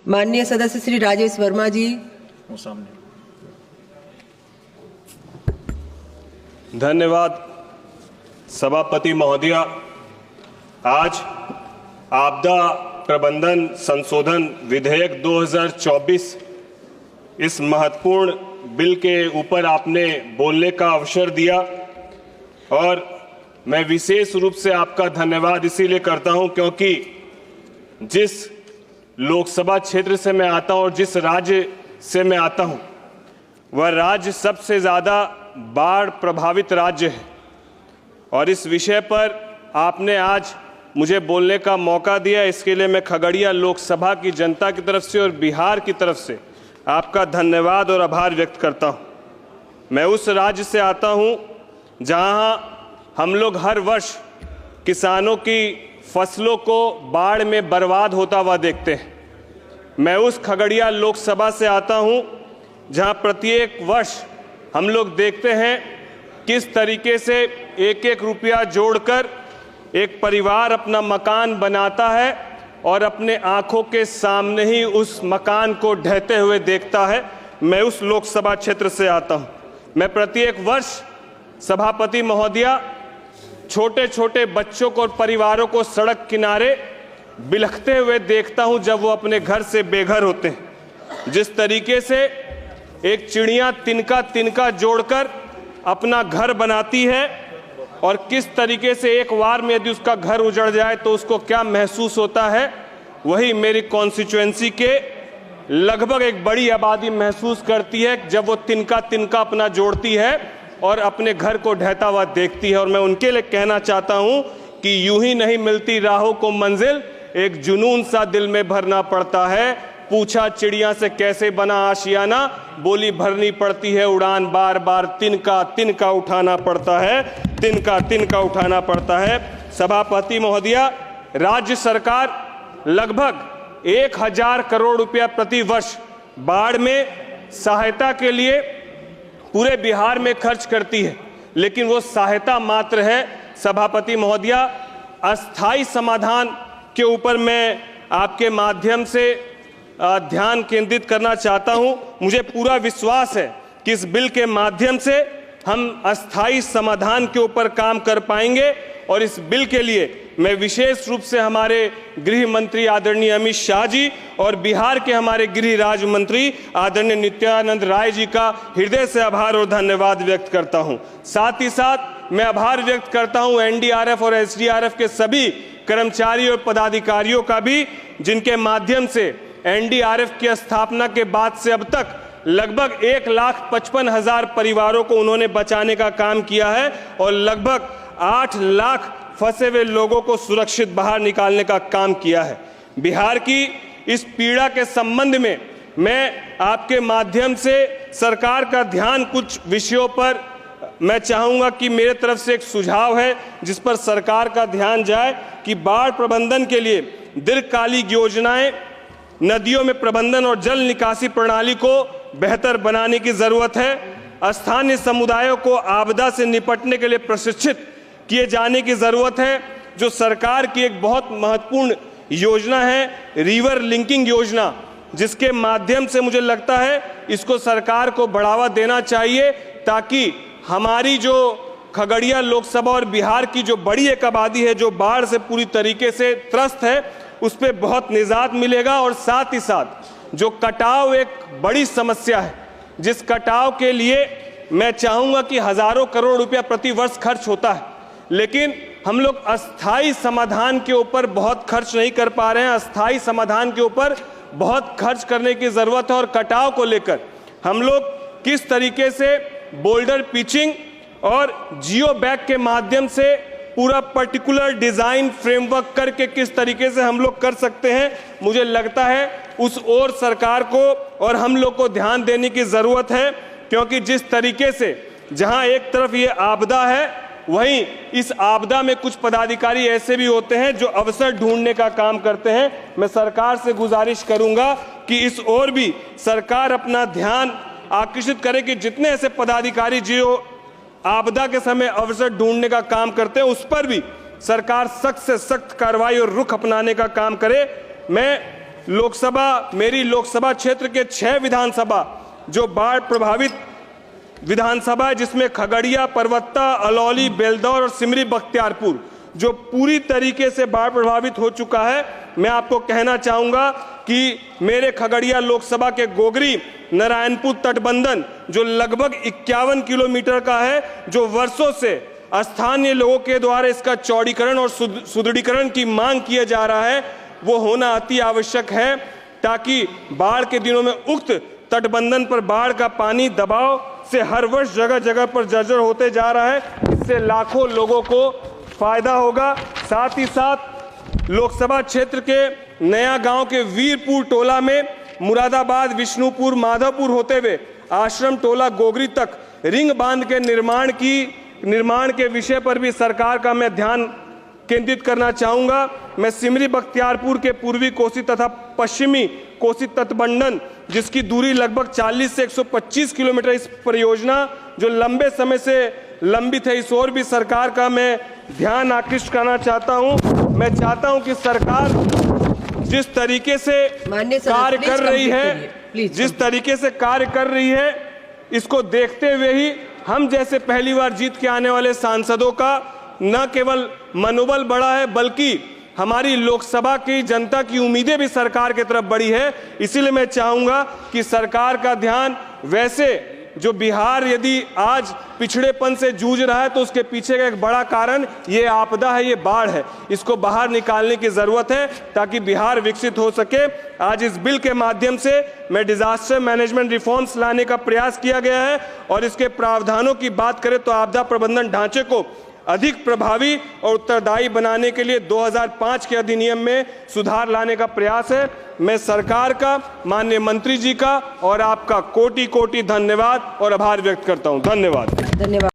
माननीय सदस्य श्री राजेश वर्मा जी। धन्यवाद सभापति महोदया। आज आपदा प्रबंधन संशोधन विधेयक 2024 इस महत्वपूर्ण बिल के ऊपर आपने बोलने का अवसर दिया और मैं विशेष रूप से आपका धन्यवाद इसीलिए करता हूं क्योंकि जिस लोकसभा क्षेत्र से मैं आता हूं और जिस राज्य से मैं आता हूं वह राज्य सबसे ज़्यादा बाढ़ प्रभावित राज्य है और इस विषय पर आपने आज मुझे बोलने का मौका दिया। इसके लिए मैं खगड़िया लोकसभा की जनता की तरफ से और बिहार की तरफ से आपका धन्यवाद और आभार व्यक्त करता हूं। मैं उस राज्य से आता हूं जहां हम लोग हर वर्ष किसानों की फसलों को बाढ़ में बर्बाद होता हुआ देखते हैं। मैं उस खगड़िया लोकसभा से आता हूं जहां प्रत्येक वर्ष हम लोग देखते हैं किस तरीके से एक एक रुपया जोड़कर एक परिवार अपना मकान बनाता है और अपने आंखों के सामने ही उस मकान को ढहते हुए देखता है। मैं उस लोकसभा क्षेत्र से आता हूं। मैं प्रत्येक वर्ष सभापति महोदया छोटे छोटे बच्चों को और परिवारों को सड़क किनारे बिलखते हुए देखता हूं जब वो अपने घर से बेघर होते हैं। जिस तरीके से एक चिड़िया तिनका तिनका जोड़कर अपना घर बनाती है और किस तरीके से एक बार में यदि उसका घर उजड़ जाए तो उसको क्या महसूस होता है, वही मेरी कॉन्स्टिट्यूएंसी के लगभग एक बड़ी आबादी महसूस करती है जब वो तिनका तिनका अपना जोड़ती है और अपने घर को ढहता हुआ देखती है। और मैं उनके लिए कहना चाहता हूं कि यूं ही नहीं मिलती राहों को मंजिल, एक जुनून सा दिल में भरना पड़ता है। पूछा चिड़िया से कैसे बना आशियाना, बोली भरनी पड़ती है उड़ान बार बार, तिनका तिनका उठाना पड़ता है, तिनका तिनका उठाना पड़ता है। सभापति महोदया, राज्य सरकार लगभग 1000 करोड़ रुपया प्रति वर्ष बाढ़ में सहायता के लिए पूरे बिहार में खर्च करती है, लेकिन वो सहायता मात्र है। सभापति महोदया, अस्थायी समाधान के ऊपर मैं आपके माध्यम से ध्यान केंद्रित करना चाहता हूं। मुझे पूरा विश्वास है कि इस बिल के माध्यम से हम अस्थायी समाधान के ऊपर काम कर पाएंगे और इस बिल के लिए मैं विशेष रूप से हमारे गृह मंत्री आदरणीय अमित शाह जी और बिहार के हमारे गृह राज्य मंत्री आदरणीय नित्यानंद राय जी का हृदय से आभार और धन्यवाद व्यक्त करता हूं। साथ ही साथ मैं आभार व्यक्त करता हूं एनडीआरएफ और एसडीआरएफ के सभी कर्मचारी और पदाधिकारियों का भी, जिनके माध्यम से एनडीआरएफ की स्थापना के बाद से अब तक लगभग 1,55,000 परिवारों को उन्होंने बचाने का काम किया है और लगभग 8 लाख फंसे हुए लोगों को सुरक्षित बाहर निकालने का काम किया है। बिहार की इस पीड़ा के संबंध में मैं आपके माध्यम से सरकार का ध्यान कुछ विषयों पर मैं चाहूंगा कि मेरे तरफ से एक सुझाव है जिस पर सरकार का ध्यान जाए कि बाढ़ प्रबंधन के लिए दीर्घकालिक योजनाएं, नदियों में प्रबंधन और जल निकासी प्रणाली को बेहतर बनाने की जरूरत है। स्थानीय समुदायों को आपदा से निपटने के लिए प्रशिक्षित किए जाने की जरूरत है। जो सरकार की एक बहुत महत्वपूर्ण योजना है रिवर लिंकिंग योजना, जिसके माध्यम से मुझे लगता है इसको सरकार को बढ़ावा देना चाहिए ताकि हमारी जो खगड़िया लोकसभा और बिहार की जो बड़ी एक आबादी है जो बाढ़ से पूरी तरीके से त्रस्त है उस पर बहुत निजात मिलेगा। और साथ ही साथ जो कटाव एक बड़ी समस्या है, जिस कटाव के लिए मैं चाहूंगा कि हजारों करोड़ रुपया प्रति वर्ष खर्च होता है, लेकिन हम लोग अस्थायी समाधान के ऊपर बहुत खर्च नहीं कर पा रहे हैं। अस्थायी समाधान के ऊपर बहुत खर्च करने की जरूरत है और कटाव को लेकर हम लोग किस तरीके से बोल्डर पिचिंग और जियो बैग के माध्यम से पूरा पर्टिकुलर डिजाइन फ्रेमवर्क करके किस तरीके से हम लोग कर सकते हैं, मुझे लगता है उस ओर सरकार को और हम लोग को ध्यान देने की जरूरत है। क्योंकि जिस तरीके से जहां एक तरफ ये आपदा है, वहीं इस आपदा में कुछ पदाधिकारी ऐसे भी होते हैं जो अवसर ढूंढने का काम करते हैं। मैं सरकार से गुजारिश करूंगा कि इस ओर भी सरकार अपना ध्यान आकर्षित करे कि जितने ऐसे पदाधिकारी जो आपदा के समय अवसर ढूंढने का काम करते हैं उस पर भी सरकार सख्त से सख्त कार्रवाई और रुख अपनाने का काम करे। मैं मेरी लोकसभा क्षेत्र के 6 विधानसभा जो बाढ़ प्रभावित विधानसभा है, जिसमें खगड़िया, परवत्ता, अलौली, बेलदौर और सिमरी बख्तियारपुर जो पूरी तरीके से बाढ़ प्रभावित हो चुका है। मैं आपको कहना चाहूंगा कि मेरे खगड़िया लोकसभा के गोगरी नारायणपुर तटबंधन जो लगभग 51 किलोमीटर का है, जो वर्षों से स्थानीय लोगों के द्वारा इसका चौड़ीकरण और सुदृढ़ीकरण की मांग किया जा रहा है, वो होना अति आवश्यक है, ताकि बाढ़ के दिनों में उक्त तटबंधन पर बाढ़ का पानी दबाव से हर वर्ष जगह जगह पर जर्जर होते जा रहा है। इससे लाखों लोगों को फायदा होगा। साथ ही साथ लोकसभा क्षेत्र के नया गांव के वीरपुर टोला में मुरादाबाद, विष्णुपुर, माधवपुर होते हुए आश्रम टोला गोगरी तक रिंग बांध के निर्माण के विषय पर भी सरकार का मैं ध्यान केंद्रित करना चाहूंगा। मैं सिमरी बख्तियारपुर के पूर्वी कोसी तथा पश्चिमी कोसी तटबंधन जिसकी दूरी लगभग 40 से 125 किलोमीटर, इस परियोजना जो लंबे समय से लंबित है, इस ओर भी सरकार का मैं ध्यान आकृष्ट करना चाहता हूं। मैं चाहता हूं कि सरकार जिस तरीके से कार्य कर रही है, इसको देखते हुए ही हम जैसे पहली बार जीत के आने वाले सांसदों का न केवल मनोबल बढ़ा है, बल्कि हमारी लोकसभा की जनता की उम्मीदें भी सरकार की तरफ बढ़ी है। इसीलिए मैं चाहूंगा कि सरकार का ध्यान, वैसे जो बिहार यदि आज पिछड़ेपन से जूझ रहा है, तो उसके पीछे का एक बड़ा कारण ये आपदा है, ये बाढ़ है। इसको बाहर निकालने की जरूरत है ताकि बिहार विकसित हो सके। आज इस बिल के माध्यम से मैं डिजास्टर मैनेजमेंट रिफॉर्म्स लाने का प्रयास किया गया है, और इसके प्रावधानों की बात करें तो आपदा प्रबंधन ढांचे को अधिक प्रभावी और उत्तरदायी बनाने के लिए 2005 के अधिनियम में सुधार लाने का प्रयास है। मैं सरकार का, माननीय मंत्री जी का और आपका कोटि कोटि धन्यवाद और आभार व्यक्त करता हूं। धन्यवाद।